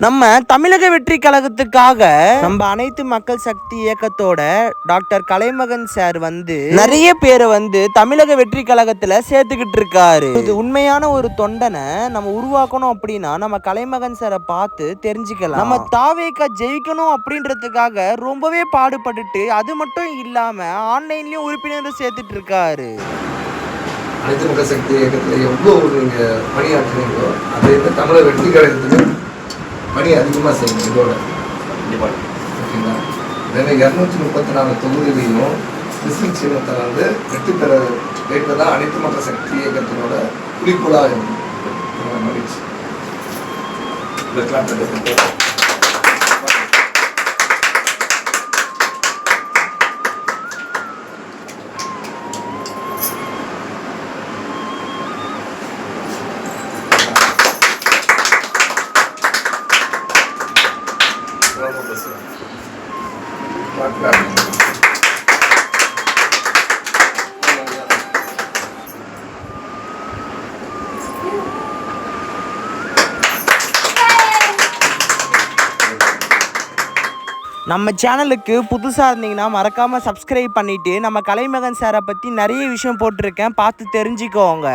நம்ம தமிழக வெற்றி கழகத்துக்காக நம்ம அனைத்து மக்கள் சக்தி இயக்கத்தோட டாக்டர் கலைமகன் சார் நிறைய பேரை தமிழக வெற்றி கழகத்துல சேர்த்துக்கிட்டு இருக்காரு. இது உண்மையான ஒரு தொண்டனை நம்ம உருவாக்கணும் அப்படின்னா நம்ம கலைமகன் சாரை பார்த்து தெரிஞ்சுக்கலாம். நம்ம தாவேக ஜெயிக்கணும் அப்படின்றதுக்காக ரொம்பவே பாடுபட்டுட்டு அது மட்டும் இல்லாம ஆன்லைன்லயும் உறுப்பினர் சேர்த்துட்டு இருக்காரு. அனைத்து மக்கள் சக்தி இயக்கத்தில் எவ்வளோ நீங்க பணியாற்றுறீங்களோ அதை தமிழக வெற்றி கழகத்துக்கு பணி அதிகமாக செய்யணும். இதோட கண்டிப்பாக ஓகேங்களா. எனவே 234 தொகுதியிலையும் டிஸ்ட்ரிக்ட் சின்னத்தை வெற்றி பெற வைப்பதான் அனைத்து மக்கள் சக்தி இயக்கத்தினோட குறிக்கோளாக இருக்கும். மகிழ்ச்சி. நம்ம சேனலுக்கு புதுசாக இருந்தீங்கன்னா மறக்காமல் சப்ஸ்கிரைப் பண்ணிவிட்டு நம்ம கலைமகன் சாரை பற்றி நிறைய விஷயம் போட்டிருக்கேன், பார்த்து தெரிஞ்சுக்கோங்க.